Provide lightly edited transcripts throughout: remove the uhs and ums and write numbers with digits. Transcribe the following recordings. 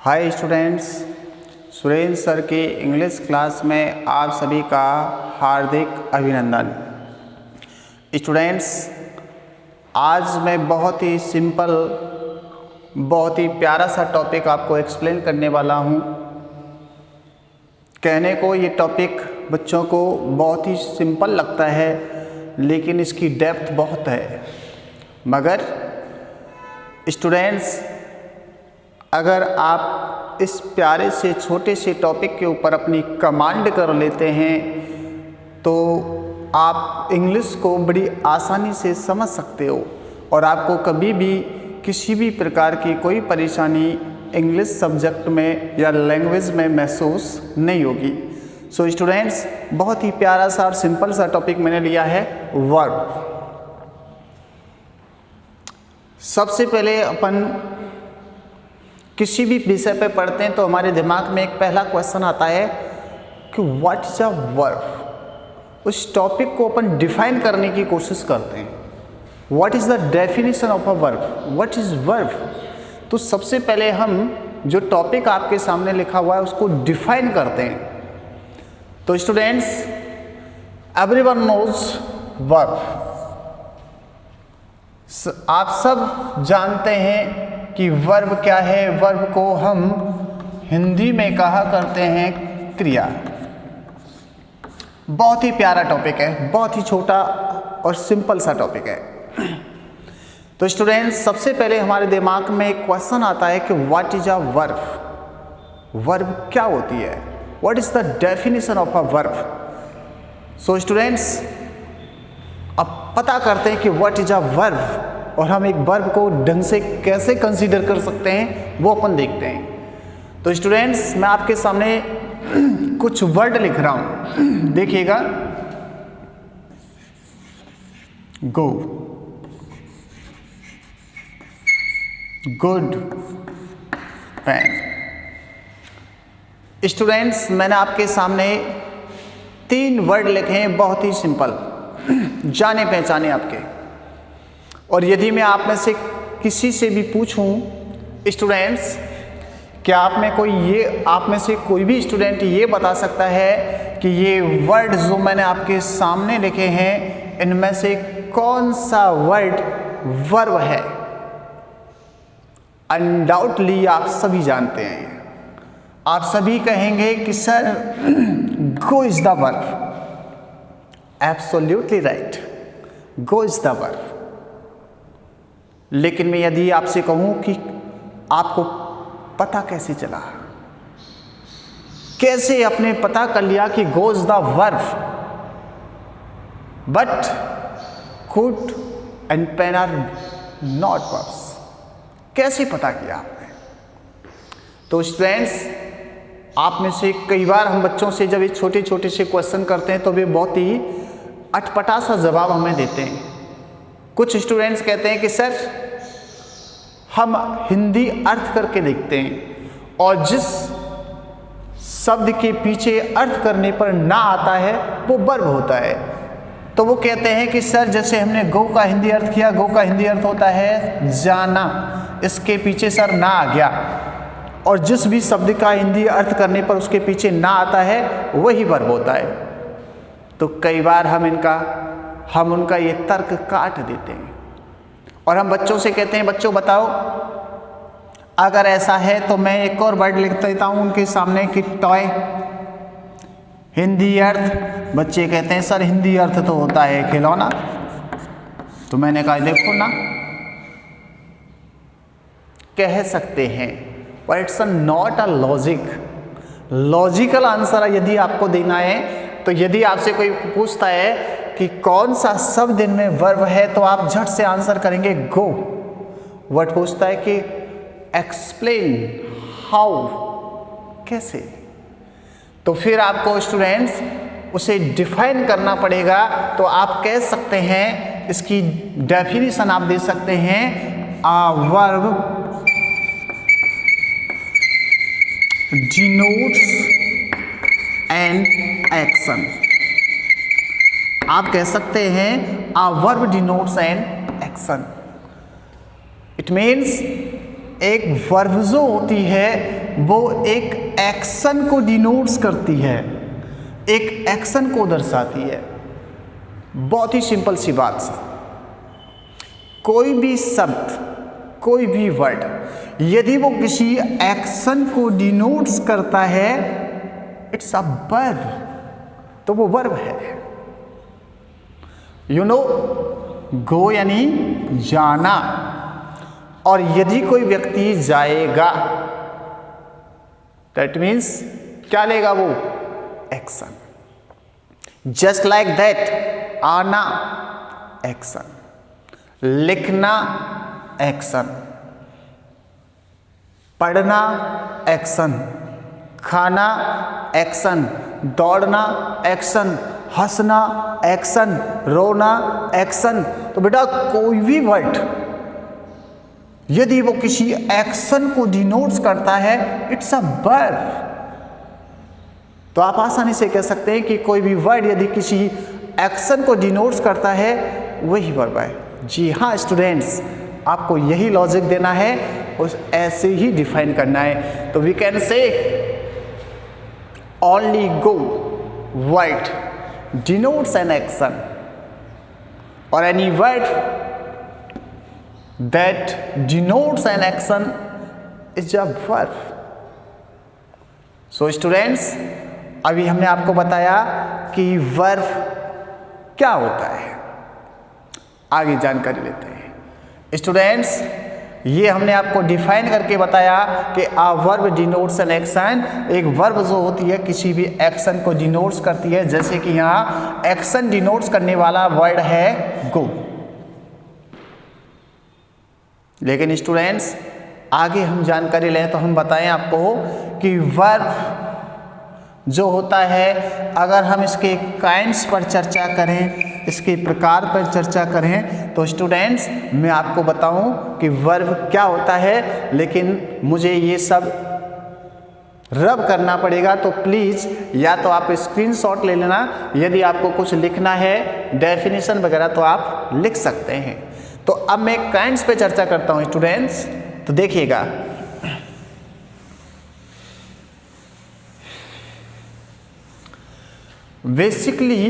Hi students, Surendra sir की English class में आप सभी का हार्दिक अभिनंदन। स्टूडेंट्स, आज मैं बहुत ही सिंपल, बहुत ही प्यारा सा टॉपिक आपको एक्सप्लेन करने वाला हूँ। कहने को ये टॉपिक बच्चों को बहुत ही सिंपल लगता है, लेकिन इसकी डेप्थ बहुत है। मगर स्टूडेंट्स, अगर आप इस प्यारे से छोटे से टॉपिक के ऊपर अपनी कमांड कर लेते हैं तो आप इंग्लिश को बड़ी आसानी से समझ सकते हो और आपको कभी भी किसी भी प्रकार की कोई परेशानी इंग्लिश सब्जेक्ट में या लैंग्वेज में महसूस नहीं होगी। सो स्टूडेंट्स, बहुत ही प्यारा सा और सिंपल सा टॉपिक मैंने लिया है, वर्ब। सबसे पहले अपन किसी भी विषय पे पढ़ते हैं तो हमारे दिमाग में एक पहला क्वेश्चन आता है कि व्हाट इज अ वर्ब। उस टॉपिक को अपन डिफाइन करने की कोशिश करते हैं। What is the definition of a verb, what is verb. तो सबसे पहले हम जो टॉपिक आपके सामने लिखा हुआ है उसको डिफाइन करते हैं। तो स्टूडेंट्स, एवरीवन नोज वर्ब। आप सब जानते हैं कि वर्ब क्या है। वर्ब को हम हिंदी में कहा करते हैं क्रिया। बहुत ही प्यारा टॉपिक है, बहुत ही छोटा और सिंपल सा टॉपिक है। तो स्टूडेंट्स, सबसे पहले हमारे दिमाग में एक क्वेश्चन आता है कि what is a verb. Verb क्या होती है, what is the definition of a verb. So students, अब पता करते हैं कि व्हाट इज अ वर्ब और हम एक वर्ब को ढंग से कैसे कंसीडर कर सकते हैं वो अपन देखते हैं। तो स्टूडेंट्स, मैं आपके सामने कुछ वर्ड लिख रहा हूं, देखिएगा। गो, गुड, पेन। स्टूडेंट्स, मैंने आपके सामने 3 वर्ड लिखे हैं, बहुत ही सिंपल, जाने पहचाने आपके। और यदि मैं आप में से किसी से भी पूछूं स्टूडेंट्स, क्या आप में से कोई भी स्टूडेंट ये बता सकता है कि ये वर्ड जो मैंने आपके सामने लिखे हैं इनमें से कौन सा वर्ड वर्ब है? अनडाउटली आप सभी जानते हैं। आप सभी कहेंगे कि sir, go is the verb. Absolutely right, go is the verb. लेकिन मैं यदि आपसे कहूं कि आपको पता कैसे चला, कैसे आपने पता कर लिया कि go is the verb, but good and pen are not verbs, कैसे पता किया आपने? तो स्टूडेंट्स, आप में से कई बार हम बच्चों से जब ये छोटे छोटे से क्वेश्चन करते हैं तो वे बहुत ही अटपटा सा जवाब हमें देते हैं। कुछ स्टूडेंट्स कहते हैं कि सर, हम हिंदी अर्थ करके देखते हैं और जिस शब्द के पीछे अर्थ करने पर ना आता है वो वर्ब होता है। तो वो कहते हैं कि सर, जैसे हमने गो का हिंदी अर्थ किया, गो का हिंदी अर्थ होता है जाना, इसके पीछे सर ना आ गया, और जिस भी शब्द का हिंदी अर्थ करने पर उसके पीछे ना आता है वही वर्ब होता है। तो कई बार हम उनका ये तर्क काट देते हैं और हम बच्चों से कहते हैं, बच्चों बताओ, अगर ऐसा है तो मैं एक और वर्ड लिख देता हूं उनके सामने कि टॉय। हिंदी अर्थ, बच्चे कहते हैं सर हिंदी अर्थ तो होता है खिलौना। तो मैंने कहा देखो ना, कह सकते हैं, पर it's not a logical answer यदि आपको देना है। तो यदि आपसे कोई पूछता है कि कौन सा शब्द इनमें वर्ब है तो आप झट से आंसर करेंगे गो। वर्ड पूछता है कि एक्सप्लेन हाउ, कैसे। तो फिर आपको स्टूडेंट्स उसे डिफाइन करना पड़ेगा। तो आप कह सकते हैं, इसकी डेफिनेशन आप दे सकते हैं, आ वर्ब डिनोट्स एन एक्शन। आप कह सकते हैं a verb denotes an action। It means एक वर्ब जो होती है वो एक एक्शन को डिनोट्स करती है, एक एक्शन को दर्शाती है। बहुत ही सिंपल सी बात से, कोई भी शब्द, कोई भी वर्ड यदि वो किसी एक्शन को डिनोट्स करता है, इट्स अ वर्ब, तो वो वर्ब है। यू नो, गो यानी जाना, और यदि कोई व्यक्ति जाएगा, दैट मीन्स क्या लेगा वो? एक्शन। जस्ट लाइक दैट, आना एक्शन, लिखना एक्शन, पढ़ना एक्शन, खाना एक्शन, दौड़ना एक्शन, हंसना एक्शन, रोना एक्शन। तो बेटा कोई भी वर्ड यदि वो किसी एक्शन को डिनोट्स करता है, इट्स अ वर्ब। तो आप आसानी से कह सकते हैं कि कोई भी वर्ड यदि किसी एक्शन को डिनोट्स करता है, वही वर्ब है। जी हाँ स्टूडेंट्स, आपको यही लॉजिक देना है, उस ऐसे ही डिफाइन करना है। तो we can say only go word denotes an action, or any word that denotes an action is a verb. So students, अभी हमने आपको बताया कि verb क्या होता है, आगे जानकारी लेते हैं। स्टूडेंट्स, ये हमने आपको डिफाइन करके बताया कि आ वर्ब डिनोट्स एन एक्शन। एक वर्ब जो होती है किसी भी एक्शन को डिनोट्स करती है, जैसे कि यहाँ एक्शन डिनोट्स करने वाला वर्ड है गो। लेकिन स्टूडेंट्स, आगे हम जानकारी लें तो हम बताएं आपको कि वर्ब जो होता है, अगर हम इसके काइंड्स पर चर्चा करें, इसके प्रकार पर चर्चा करें, तो स्टूडेंट्स मैं आपको बताऊं कि वर्ब क्या होता है, लेकिन मुझे ये सब रब करना पड़ेगा। तो प्लीज़ या तो आप स्क्रीनशॉट ले लेना, यदि आपको कुछ लिखना है डेफिनेशन वगैरह तो आप लिख सकते हैं। तो अब मैं काइंड्स पे चर्चा करता हूं स्टूडेंट्स, तो देखिएगा। बेसिकली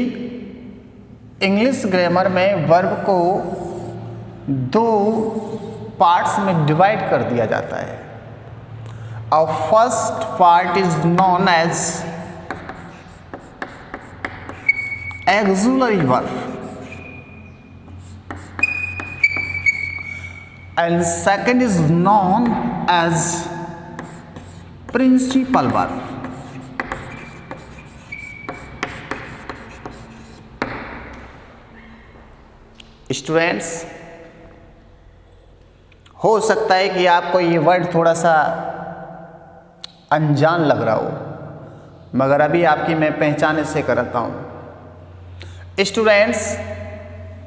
इंग्लिश ग्रामर में वर्ब को दो पार्ट्स में डिवाइड कर दिया जाता है। और first part is known as auxiliary verb and second is known as principal verb. Students, हो सकता है कि आपको ये वर्ड थोड़ा सा अनजान लग रहा हो, मगर अभी आपकी मैं पहचान से कराता हूं। स्टूडेंट्स,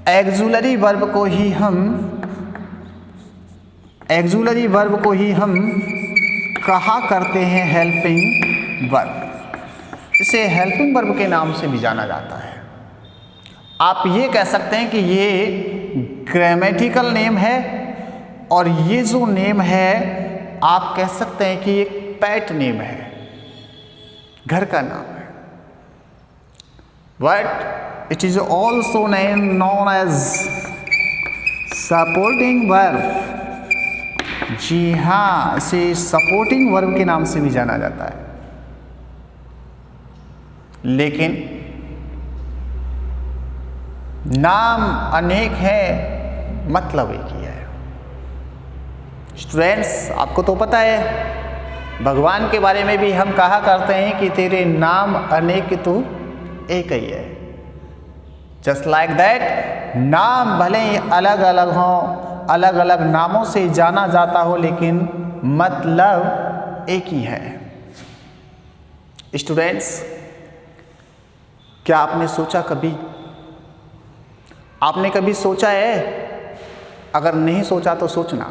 एक्सुलरी वर्ब को ही हम कहा करते हैं हेल्पिंग वर्ब। इसे हेल्पिंग वर्ब के नाम से भी जाना जाता है। आप ये कह सकते हैं कि ये ग्रामेटिकल नेम है, और ये जो नेम है आप कह सकते हैं कि एक पेट नेम है, घर का नाम है। But it is also known as supporting verb. जी हाँ, इसे सपोर्टिंग वर्ब के नाम से भी जाना जाता है। लेकिन नाम अनेक है, मतलब एक ही है। स्टूडेंट्स, आपको तो पता है भगवान के बारे में भी हम कहा करते हैं कि तेरे नाम अनेक तू एक ही है। जस्ट लाइक दैट, नाम भले ही अलग अलग हों, अलग अलग नामों से जाना जाता हो, लेकिन मतलब एक ही है। स्टूडेंट्स, क्या आपने सोचा आपने कभी सोचा है, अगर नहीं सोचा तो सोचना,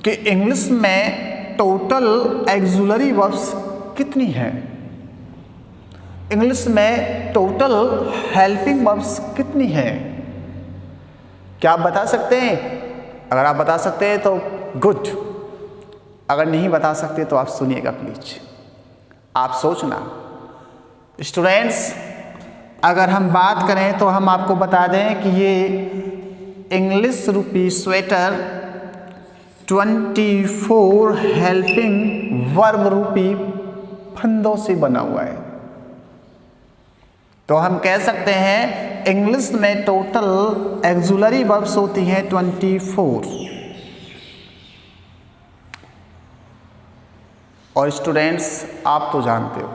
कि इंग्लिश में टोटल एक्सुलरी वर्ब्स कितनी हैं? इंग्लिश में टोटल हेल्पिंग वर्ब्स कितनी हैं? क्या आप बता सकते हैं? अगर आप बता सकते हैं तो गुड। अगर नहीं बता सकते तो आप सुनिएगा प्लीज, आप सोचना। स्टूडेंट्स, अगर हम बात करें तो हम आपको बता दें कि ये इंग्लिश रूपी स्वेटर 24 हेल्पिंग वर्ब रूपी फंदों से बना हुआ है। तो हम कह सकते हैं इंग्लिश में टोटल एक्सुलरी वर्ब्स होती हैं 24। और स्टूडेंट्स, आप तो जानते हो,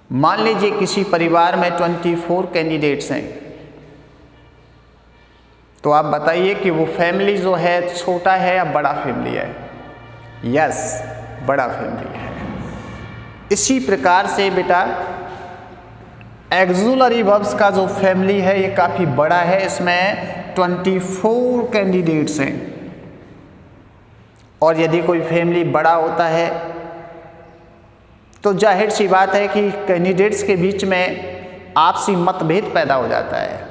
मान लीजिए किसी परिवार में 24 कैंडिडेट्स हैं, तो आप बताइए कि वो फैमिली जो है छोटा है या बड़ा फैमिली है? यस, बड़ा फैमिली है। इसी प्रकार से बेटा एक्सुलरी वर्ब्स का जो फैमिली है ये काफ़ी बड़ा है, इसमें 24 कैंडिडेट्स हैं। और यदि कोई फैमिली बड़ा होता है तो जाहिर सी बात है कि कैंडिडेट्स के बीच में आपसी मतभेद पैदा हो जाता है।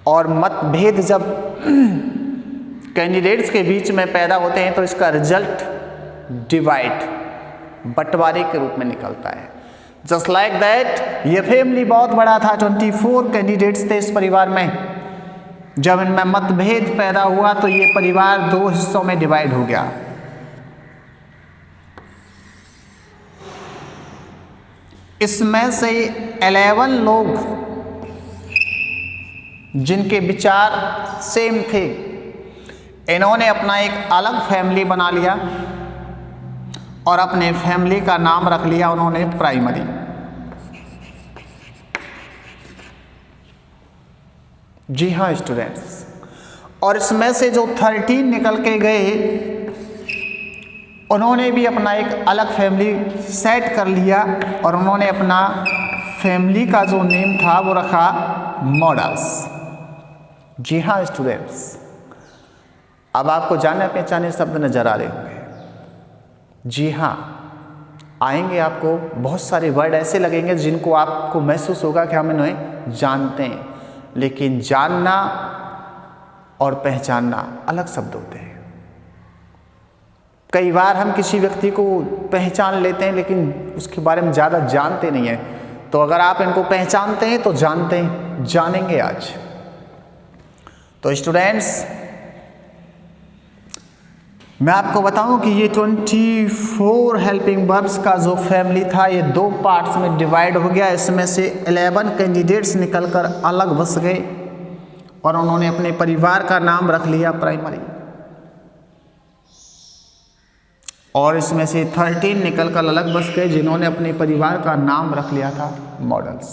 और मतभेद जब कैंडिडेट्स के बीच में पैदा होते हैं तो इसका रिजल्ट डिवाइड, बंटवारे के रूप में निकलता है। जस्ट लाइक दैट ये फैमिली बहुत बड़ा था, 24 कैंडिडेट्स थे इस परिवार में। जब इनमें मतभेद पैदा हुआ तो ये परिवार 2 हिस्सों में डिवाइड हो गया। इसमें से 11 लोग जिनके विचार सेम थे, इन्होंने अपना एक अलग फैमिली बना लिया और अपने फैमिली का नाम रख लिया उन्होंने प्राइमरी। जी हाँ स्टूडेंट्स, और इसमें से जो 13 निकल के गए उन्होंने भी अपना एक अलग फैमिली सेट कर लिया और उन्होंने अपना फैमिली का जो नेम था वो रखा मॉडल्स। जी हाँ स्टूडेंट्स, अब आपको जाने पहचाने शब्द नजर आ रहे होंगे। जी हाँ, आएंगे, आपको बहुत सारे वर्ड ऐसे लगेंगे जिनको आपको महसूस होगा कि हम इन्हें जानते हैं, लेकिन जानना और पहचानना अलग शब्द होते हैं। कई बार हम किसी व्यक्ति को पहचान लेते हैं लेकिन उसके बारे में ज़्यादा जानते नहीं हैं। तो अगर आप इनको पहचानते हैं तो जानेंगे आज। तो स्टूडेंट्स, मैं आपको बताऊं कि ये 24 हेल्पिंग वर्ब्स का जो फैमिली था ये 2 पार्ट्स में डिवाइड हो गया। इसमें से 11 कैंडिडेट्स निकलकर अलग बस गए और उन्होंने अपने परिवार का नाम रख लिया प्राइमरी। और इसमें से 13 निकलकर अलग बस गए जिन्होंने अपने परिवार का नाम रख लिया था मॉडल्स।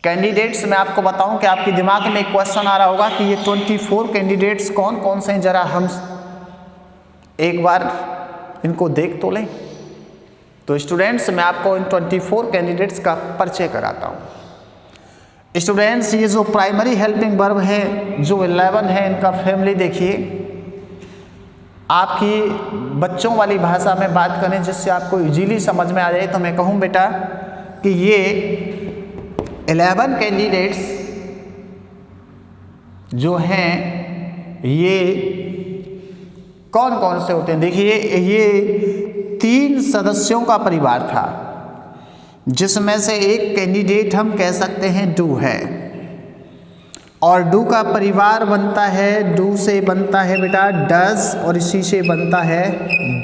कैंडिडेट्स, मैं आपको बताऊं कि आपके दिमाग में एक क्वेश्चन आ रहा होगा कि ये 24 कैंडिडेट्स कौन कौन से हैं, जरा हम एक बार इनको देख तो लें। तो स्टूडेंट्स, मैं आपको इन 24 कैंडिडेट्स का परिचय कराता हूं। स्टूडेंट्स, ये जो प्राइमरी हेल्पिंग वर्ब है जो 11 है, इनका फैमिली देखिए। आपकी बच्चों वाली भाषा में बात करें जिससे आपको इजीली समझ में आ जाए तो मैं कहूं बेटा कि ये 11 कैंडिडेट्स जो हैं ये कौन कौन से होते हैं? देखिए, ये 3 सदस्यों का परिवार था जिसमें से एक कैंडिडेट हम कह सकते हैं डू है, और डू का परिवार बनता है, डू से बनता है बेटा डज और इसी से बनता है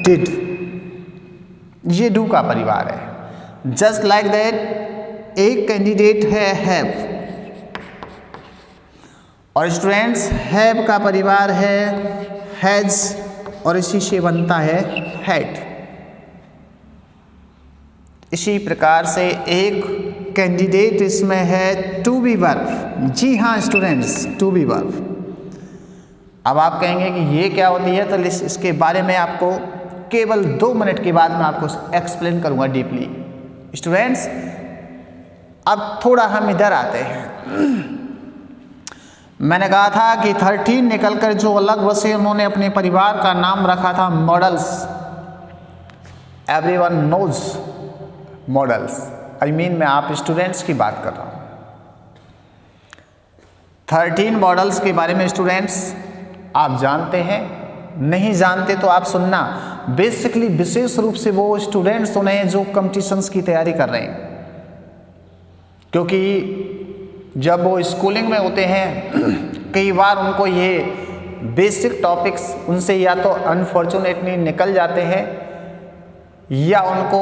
डिड। ये डू का परिवार है। जस्ट लाइक दैट एक कैंडिडेट है हैव, और स्टूडेंट्स हैव का परिवार है हैज और इसी से बनता है हैड। इसी प्रकार से एक कैंडिडेट इसमें है टू बी वर्ब। जी हाँ स्टूडेंट्स, टू बी वर्ब। अब आप कहेंगे कि ये क्या होती है, तो इसके बारे में आपको केवल 2 मिनट के बाद मैं आपको एक्सप्लेन करूंगा डीपली। स्टूडेंट्स, अब थोड़ा हम इधर आते हैं। मैंने कहा था कि 13 निकलकर जो अलग बसे उन्होंने अपने परिवार का नाम रखा था models. Everyone knows models, I mean मैं आप स्टूडेंट्स की बात कर रहा हूं। 13 मॉडल्स के बारे में स्टूडेंट्स आप जानते हैं, नहीं जानते तो आप सुनना। बेसिकली विशेष रूप से वो स्टूडेंट्स सुने हैं जो कॉम्पिटिशन्स की तैयारी कर रहे हैं, क्योंकि जब वो स्कूलिंग में होते हैं कई बार उनको ये बेसिक टॉपिक्स उनसे या तो अनफॉर्चुनेटली निकल जाते हैं या उनको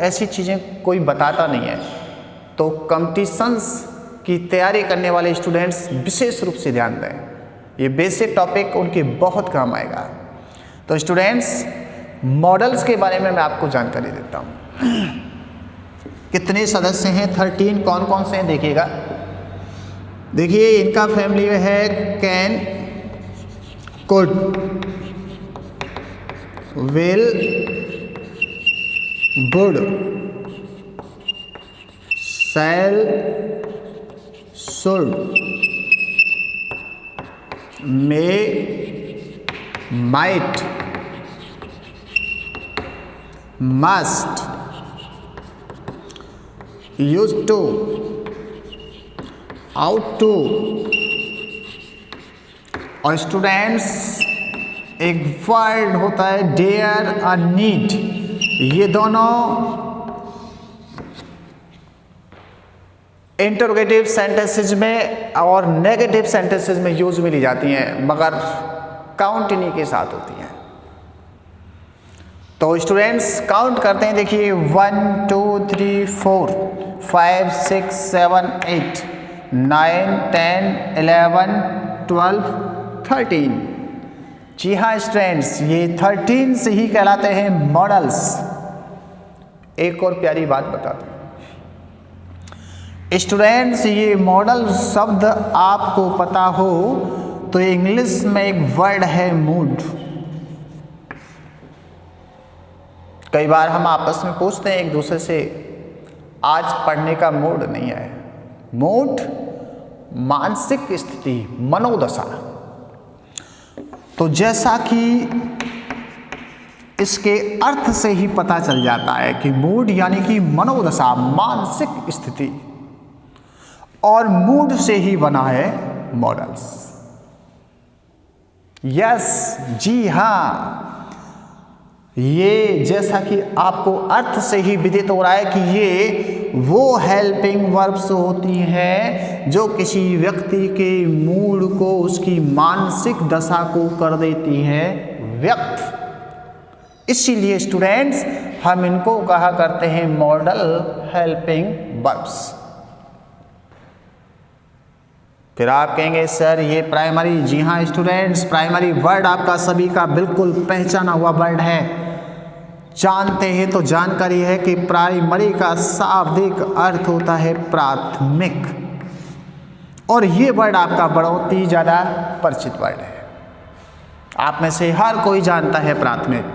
ऐसी चीज़ें कोई बताता नहीं है। तो कॉम्पिटिशन्स की तैयारी करने वाले स्टूडेंट्स विशेष रूप से ध्यान दें, ये बेसिक टॉपिक उनके बहुत काम आएगा। तो स्टूडेंट्स, मॉडल्स के बारे में मैं आपको जानकारी देता हूँ। कितने सदस्य हैं? 13। कौन कौन से हैं देखिएगा। देखिए इनका फैमिली में है can, could, will, would, shall, should, may, might, must, used to, ought to. और स्टूडेंट्स, एक वर्ड होता है डेयर और नीड, ये दोनों इंटरोगेटिव सेंटेंसेस में और नेगेटिव सेंटेंसेस में यूज में ली जाती हैं, मगर काउंट इन्हीं के साथ होती हैं। तो स्टूडेंट्स काउंट करते हैं। देखिए 1 2 3 4 5 6 7 8 9 10 11 12 13। जी हाँ स्टूडेंट्स, ये 13 से ही कहलाते हैं मॉडल्स। एक और प्यारी बात बता दूं स्टूडेंट्स, ये मॉडल शब्द आपको पता हो तो इंग्लिश में एक वर्ड है मूड। कई बार हम आपस में पूछते हैं एक दूसरे से, आज पढ़ने का मूड नहीं है। मूड मानसिक स्थिति, मनोदशा। तो जैसा कि इसके अर्थ से ही पता चल जाता है कि मूड यानी कि मनोदशा, मानसिक स्थिति, और मूड से ही बना है मॉडल्स। यस, जी हाँ, ये जैसा कि आपको अर्थ से ही विदित हो रहा है कि ये वो हेल्पिंग वर्ब्स होती हैं जो किसी व्यक्ति के मूड को, उसकी मानसिक दशा को कर देती हैं व्यक्त। इसीलिए स्टूडेंट्स हम इनको कहा करते हैं मॉडल हेल्पिंग वर्ब्स। फिर आप कहेंगे सर ये प्राइमरी, जी हाँ स्टूडेंट्स, प्राइमरी वर्ड आपका सभी का बिल्कुल पहचाना हुआ वर्ड है। जानते हैं तो जानकारी है कि प्राइमरी का शाब्दिक अर्थ होता है प्राथमिक, और ये वर्ड आपका बहुत ही ज़्यादा परिचित वर्ड है। आप में से हर कोई जानता है प्राथमिक।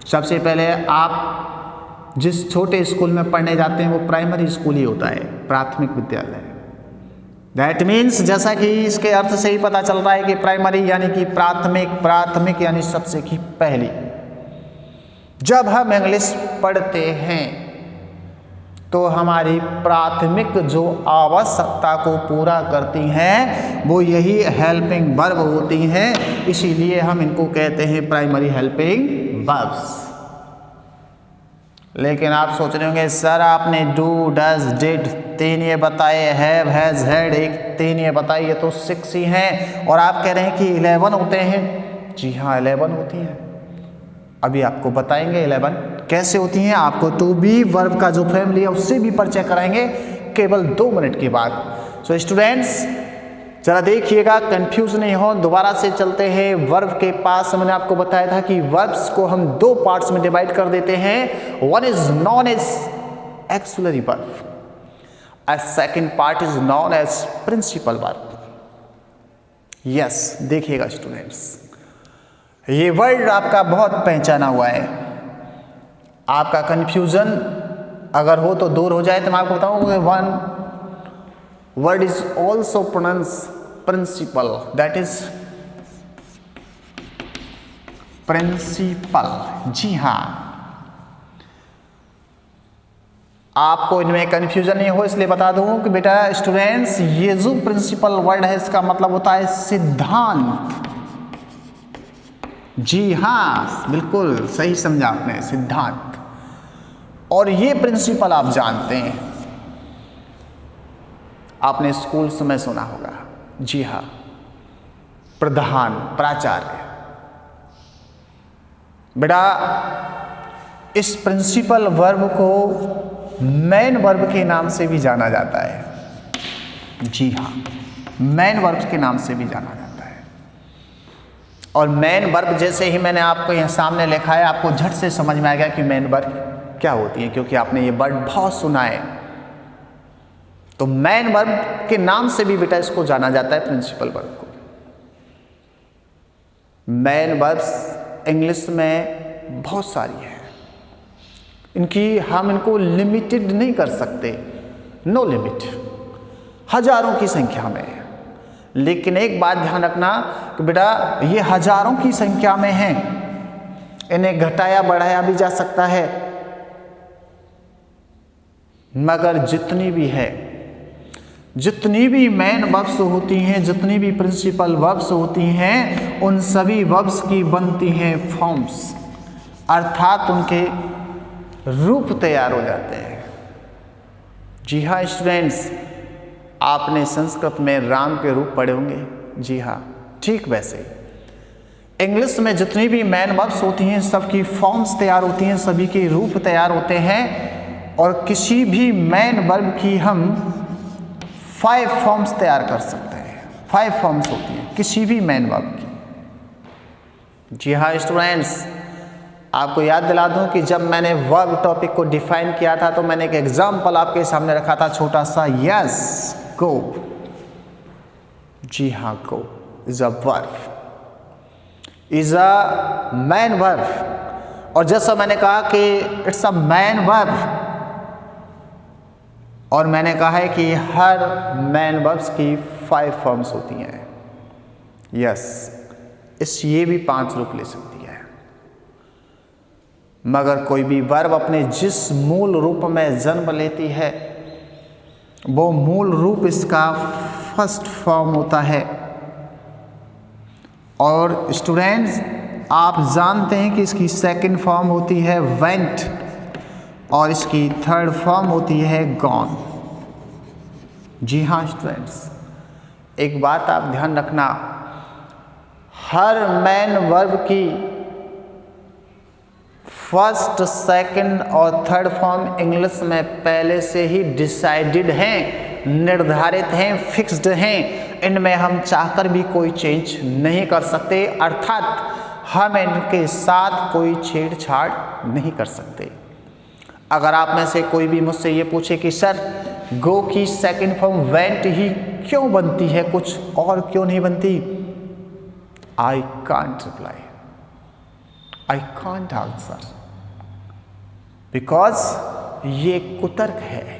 सबसे पहले आप जिस छोटे स्कूल में पढ़ने जाते हैं वो प्राइमरी स्कूल ही होता है, प्राथमिक विद्यालय। दैट मीन्स जैसा कि इसके अर्थ से ही पता चल रहा है कि प्राइमरी यानी कि प्राथमिक, प्राथमिक यानी सबसे की पहली। जब हम इंग्लिश पढ़ते हैं तो हमारी प्राथमिक जो आवश्यकता को पूरा करती हैं वो यही हेल्पिंग वर्ब होती हैं, इसीलिए हम इनको कहते हैं प्राइमरी हेल्पिंग वर्ब्स। लेकिन आप सोच रहे होंगे सर आपने डू, डज, डिड 3 ये बताए, हैव, हैज, हैड 3 ये बताए, ये तो 6 ही हैं, और आप कह रहे हैं कि 11 होते हैं। जी हाँ 11 होती हैं, अभी आपको बताएंगे 11 कैसे होती हैं। आपको टू बी वर्ब का जो फैमिली है उससे भी परिचय कराएंगे केवल 2 मिनट के बाद। सो स्टूडेंट्स जरा देखिएगा, कंफ्यूज नहीं हो। दोबारा से चलते हैं वर्ब के पास। मैंने आपको बताया था कि वर्ब्स को हम 2 पार्ट्स में डिवाइड कर देते हैं। One is known as auxiliary verb, second part is known as principal verb. Yes, देखिएगा स्टूडेंट्स, ये वर्ड आपका बहुत पहचाना हुआ है। आपका कंफ्यूजन अगर हो तो दूर हो जाए तो मैं आपको बताऊंगा one word is also pronounced principal, that is principal। जी हाँ, आपको इनमें कंफ्यूजन नहीं हो इसलिए बता दूं कि बेटा स्टूडेंट्स ये जो प्रिंसिपल वर्ड है इसका मतलब होता है सिद्धांत। जी हाँ, बिल्कुल सही समझा आपने, सिद्धांत। और ये प्रिंसिपल आप जानते हैं, आपने स्कूल समय सुना होगा। जी हाँ, प्रधान, प्राचार्य। बेटा, इस प्रिंसिपल वर्ब को मेन वर्ब के नाम से भी जाना जाता है। जी हाँ, मेन वर्ब के नाम से भी जाना जाता है। और मेन वर्ब जैसे ही मैंने आपको यहाँ सामने लिखा है, आपको झट से समझ में आ गया कि मेन वर्ब क्या होती है, क्योंकि आपने ये वर्ड बहुत सुना है। तो मेन वर्ब के नाम से भी बेटा इसको जाना जाता है, प्रिंसिपल वर्ब को। मेन वर्ब्स इंग्लिश में बहुत सारी है, हम इनको लिमिटेड नहीं कर सकते, नो लिमिट, हजारों की संख्या में है। लेकिन एक बात ध्यान रखना कि बेटा ये हजारों की संख्या में हैं, इन्हें घटाया बढ़ाया भी जा सकता है, मगर जितनी भी है, जितनी भी मेन वर्ब्स होती हैं, जितनी भी प्रिंसिपल वर्ब्स होती हैं, उन सभी वर्ब्स की बनती हैं फॉर्म्स, अर्थात उनके रूप तैयार हो जाते हैं। जी हाँ स्टूडेंट्स, आपने संस्कृत में राम के रूप पढ़े होंगे। जी हाँ, ठीक वैसे इंग्लिश में जितनी भी मेन वर्ब्स होती हैं, सबकी फॉर्म्स तैयार होती हैं, सभी के रूप तैयार होते हैं। और किसी भी मेन वर्ब की हम 5 फॉर्म्स तैयार कर सकते हैं। 5 फॉर्म्स होती हैं किसी भी मेन वर्ब की। जी हाँ स्टूडेंट्स, आपको याद दिला दूं कि जब मैंने वर्ब टॉपिक को डिफाइन किया था तो मैंने एक एग्जाम्पल आपके सामने रखा था, छोटा सा, यस, गो। जी हाँ, go is a verb, is a main verb. और जैसा मैंने कहा कि इट्स अ मेन वर्ब, और मैंने कहा है कि हर मेन वर्ब्स की 5 फॉर्म्स होती हैं। यस, ये भी 5 रूप ले सकती है, मगर कोई भी वर्ब अपने जिस मूल रूप में जन्म लेती है, वो मूल रूप इसका फर्स्ट फॉर्म होता है। और स्टूडेंट्स, आप जानते हैं कि इसकी सेकंड फॉर्म होती है वेंट, और इसकी थर्ड फॉर्म होती है गॉन। जी हाँ स्टूडेंट्स, एक बात आप ध्यान रखना, हर मेन वर्ब की फर्स्ट, सेकंड और थर्ड फॉर्म इंग्लिश में पहले से ही डिसाइडेड हैं, निर्धारित हैं, फिक्स्ड हैं। इनमें हम चाहकर भी कोई चेंज नहीं कर सकते, अर्थात हम इनके साथ कोई छेड़छाड़ नहीं कर सकते। अगर आप में से कोई भी मुझसे ये पूछे कि सर गो की सेकंड फॉर्म वेंट ही क्यों बनती है, कुछ और क्यों नहीं बनती, I can't reply, I can't answer, because ये कुतर्क है।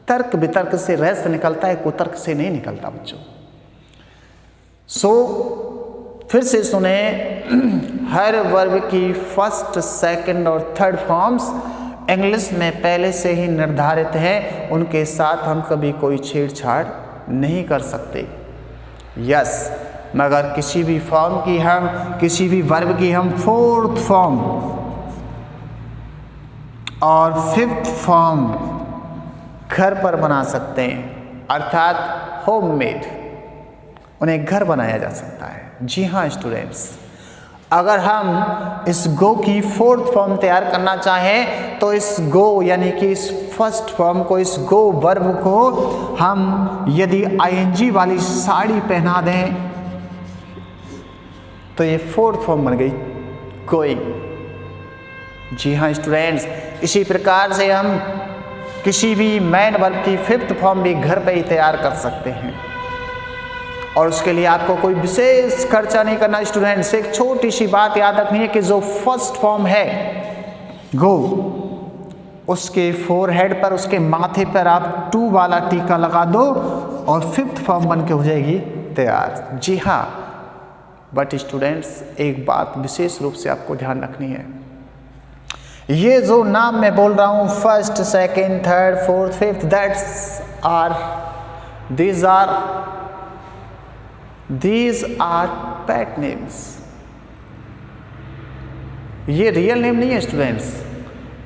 तर्क वितर्क से रहस्य निकलता है, कुतर्क से नहीं निकलता बच्चों। फिर से सुने, हर वर्ब की फर्स्ट, सेकंड और थर्ड फॉर्म्स इंग्लिश में पहले से ही निर्धारित हैं, उनके साथ हम कभी कोई छेड़छाड़ नहीं कर सकते। यस, मगर किसी भी फॉर्म की हम, किसी भी वर्ब की हम 4th फॉर्म और 5th फॉर्म घर पर बना सकते हैं, अर्थात होममेड, उन्हें घर बनाया जा सकता है। जी हाँ स्टूडेंट्स, अगर हम इस गो की 4th फॉर्म तैयार करना चाहें तो इस गो यानी कि इस फर्स्ट फॉर्म को, इस गो वर्ब को हम यदि आईएनजी वाली साड़ी पहना दें तो ये 4th फॉर्म बन गई, गोइंग। जी हाँ स्टूडेंट्स, इसी प्रकार से हम किसी भी मेन वर्ब की 5th फॉर्म भी घर पे ही तैयार कर सकते हैं, और उसके लिए आपको कोई विशेष खर्चा नहीं करना। स्टूडेंट्स, एक छोटी सी बात याद रखनी है कि जो फर्स्ट फॉर्म है गो, उसके फोरहेड पर, उसके माथे पर आप 2 वाला टीका लगा दो और 5th फॉर्म बन के हो जाएगी तैयार। जी हाँ, बट स्टूडेंट्स एक बात विशेष रूप से आपको ध्यान रखनी है, ये जो नाम मैं बोल रहा हूँ, first, second, third, 4th, 5th, these are pet names, ये रियल नेम नहीं है स्टूडेंट्स।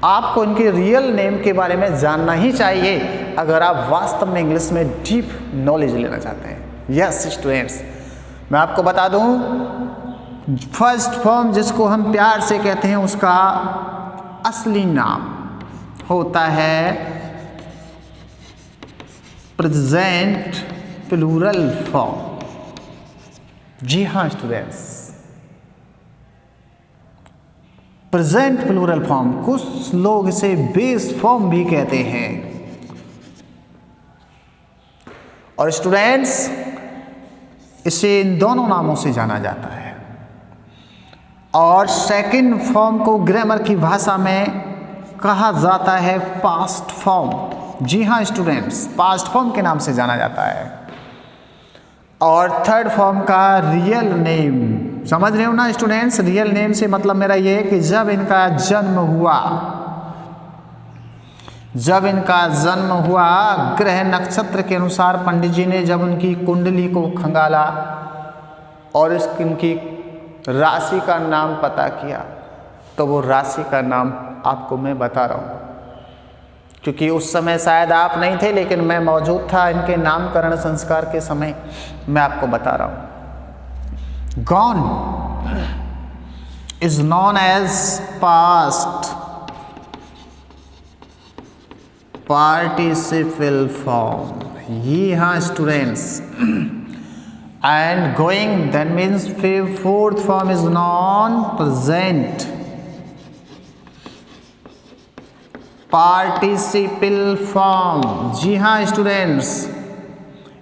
आपको इनके रियल नेम के बारे में जानना ही चाहिए अगर आप वास्तव में इंग्लिश में डीप नॉलेज लेना चाहते हैं। यस स्टूडेंट्स, मैं आपको बता दूं, फर्स्ट फॉर्म जिसको हम प्यार से कहते हैं उसका असली नाम होता है प्रेजेंट प्लूरल फॉर्म। जी हाँ स्टूडेंट्स, प्रेजेंट प्लूरल फॉर्म, कुछ लोग इसे बेस फॉर्म भी कहते हैं। और स्टूडेंट्स इसे इन दोनों नामों से जाना जाता है। और सेकंड फॉर्म को ग्रामर की भाषा में कहा जाता है पास्ट फॉर्म। जी हाँ स्टूडेंट्स, पास्ट फॉर्म के नाम से जाना जाता है। और थर्ड फॉर्म का रियल नेम, समझ रहे हो ना स्टूडेंट्स। रियल नेम से मतलब मेरा ये है कि जब इनका जन्म हुआ ग्रह नक्षत्र के अनुसार पंडित जी ने जब उनकी कुंडली को खंगाला और इनकी राशि का नाम पता किया, तो वो राशि का नाम आपको मैं बता रहा हूँ, क्योंकि उस समय शायद आप नहीं थे लेकिन मैं मौजूद था इनके नामकरण संस्कार के समय। मैं आपको बता रहा हूँ। Gone is known as past participle form. ये हाँ students, and going that means fourth form is known present participle form. जी हाँ स्टूडेंट्स,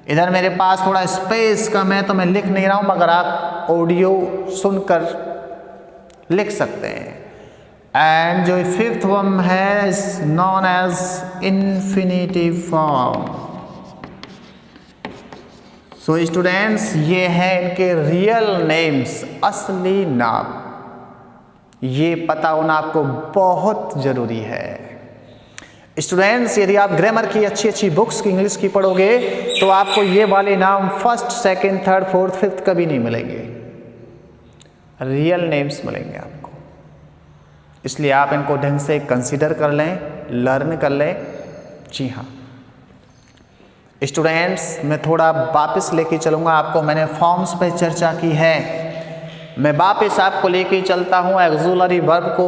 इधर मेरे पास थोड़ा स्पेस कम है तो मैं लिख नहीं रहा हूँ, मगर आप ऑडियो सुनकर लिख सकते हैं। एंड जो फिफ्थ फॉर्म है is known as infinitive form. So students ये है इनके रियल नेम्स, असली नाम। ये पता होना आपको बहुत ज़रूरी है स्टूडेंट्स। यदि आप ग्रामर की अच्छी बुक्स की इंग्लिश की पढ़ोगे तो आपको ये वाले नाम first, second, third, fourth, fifth कभी नहीं मिलेंगे, रियल नेम्स मिलेंगे आपको। इसलिए आप इनको ढंग से कंसीडर कर लें, लर्न कर लें। जी हाँ स्टूडेंट्स, मैं थोड़ा वापस लेके चलूँगा आपको। मैंने फॉर्म्स पे चर्चा की है, मैं वापस आपको लेके चलता हूँ एक्सुलरी वर्ब को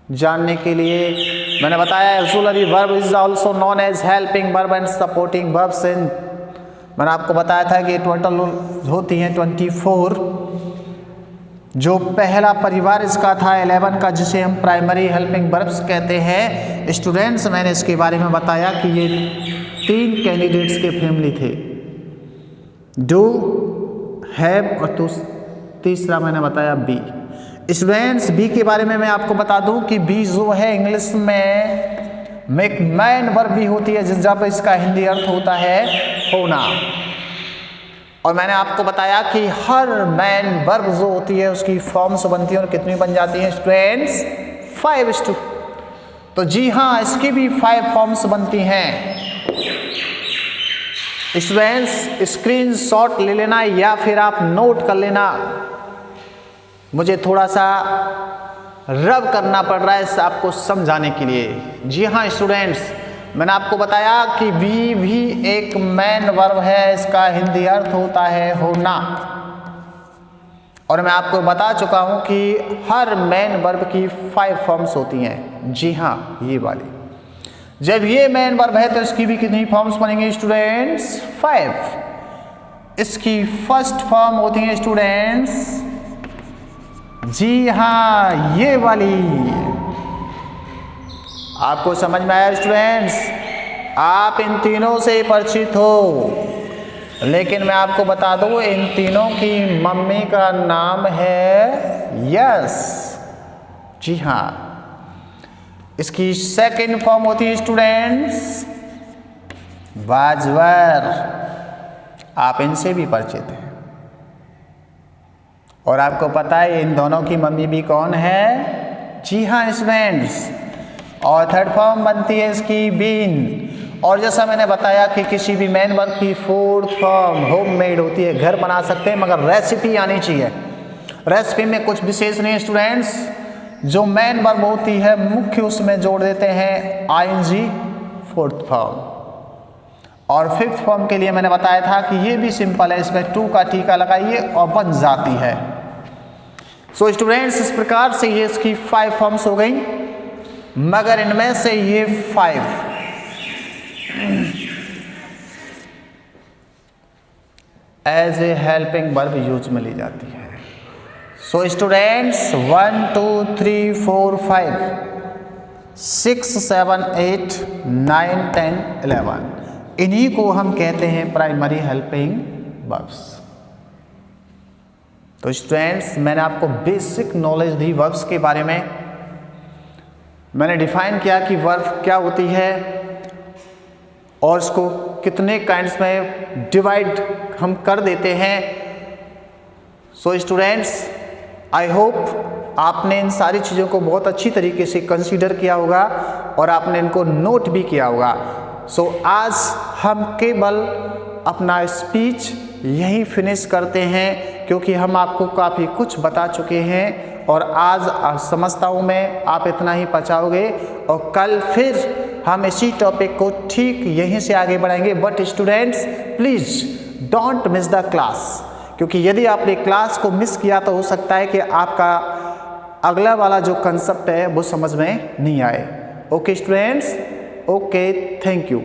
जानने के लिए। मैंने बताया auxiliary verb is also known as helping verb and supporting verbs. मैंने आपको बताया था कि टोटल होती हैं 24। जो पहला परिवार इसका था 11 का, जिसे हम प्राइमरी हेल्पिंग वर्ब्स कहते हैं। स्टूडेंट्स मैंने इसके बारे में बताया कि ये 3 कैंडिडेट्स के फैमिली थे, डू, हैव और तीसरा मैंने बताया बी। स्टूडेंट्स बी के बारे में मैं आपको बता दूं कि बी जो है इंग्लिश में एक मैन वर्ब भी होती है, जब इसका हिंदी अर्थ होता है होना। और मैंने आपको बताया कि हर मैन वर्ब जो होती है उसकी फॉर्म्स बनती है, और कितनी बन जाती हैं स्टूडेंट्स? 5। तो जी हाँ, इसकी भी 5 फॉर्म्स बनती हैं। स्टूडेंट्स स्क्रीनशॉट ले लेना या फिर आप नोट कर लेना, मुझे थोड़ा सा रब करना पड़ रहा है इस आपको समझाने के लिए। जी हाँ स्टूडेंट्स, मैंने आपको बताया कि बी भी एक मैन वर्ब है, इसका हिंदी अर्थ होता है होना। और मैं आपको बता चुका हूं कि हर मैन वर्ब की 5 फॉर्म्स होती हैं। जी हाँ, ये वाली। जब ये मैन वर्ब है तो इसकी भी कितनी फॉर्म्स बनेंगी स्टूडेंट्स? 5। इसकी फर्स्ट फॉर्म होती है स्टूडेंट्स, जी हाँ ये वाली। आपको समझ में आया स्टूडेंट्स? आप इन तीनों से परिचित हो, लेकिन मैं आपको बता दूं इन तीनों की मम्मी का नाम है यस। जी हाँ, इसकी सेकंड फॉर्म होती है स्टूडेंट्स वाजवर। आप इनसे भी परिचित हैं। और आपको पता है इन दोनों की मम्मी भी कौन है? जी हाँ स्टूडेंट्स। और थर्ड फॉर्म बनती है इसकी बीन। और जैसा मैंने बताया कि किसी भी मैन वर्ब की 4th फॉर्म होममेड होती है, घर बना सकते हैं, मगर रेसिपी आनी चाहिए। रेसिपी में कुछ विशेष नहीं है स्टूडेंट्स, जो मेन वर्ब होती है मुख्य उसमें जोड़ देते हैं आईएनजी फोर्थ फॉर्म। और फिफ्थ फॉर्म के लिए मैंने बताया था कि ये भी सिंपल है, इसमें टू का टीका लगाइए और बन जाती है। सो स्टूडेंट्स इस प्रकार से ये इसकी 5 फॉर्म्स हो गई, मगर इनमें से ये 5 as a helping verb use में ली जाती है। सो स्टूडेंट्स 1 2 3 4 5 6 7 8 9 10 11 इन्हीं को हम कहते हैं प्राइमरी हेल्पिंग वर्ब्स। तो स्टूडेंट्स मैंने आपको बेसिक नॉलेज दी वर्ब्स के बारे में। मैंने डिफाइन किया कि वर्ब क्या होती है और इसको कितने काइंड्स में डिवाइड हम कर देते हैं। सो स्टूडेंट्स आई होप आपने इन सारी चीज़ों को बहुत अच्छी तरीके से कंसीडर किया होगा और आपने इनको नोट भी किया होगा। सो आज हम केवल अपना स्पीच यहीं फिनिश करते हैं, क्योंकि हम आपको काफ़ी कुछ बता चुके हैं और आज समझता हूँ मैं आप इतना ही पचाओगे और कल फिर हम इसी टॉपिक को ठीक यहीं से आगे बढ़ाएंगे। But students please don't miss the class, क्योंकि यदि आपने क्लास को मिस किया तो हो सकता है कि आपका अगला वाला जो कंसेप्ट है वो समझ में नहीं आए। Okay students, okay, thank you.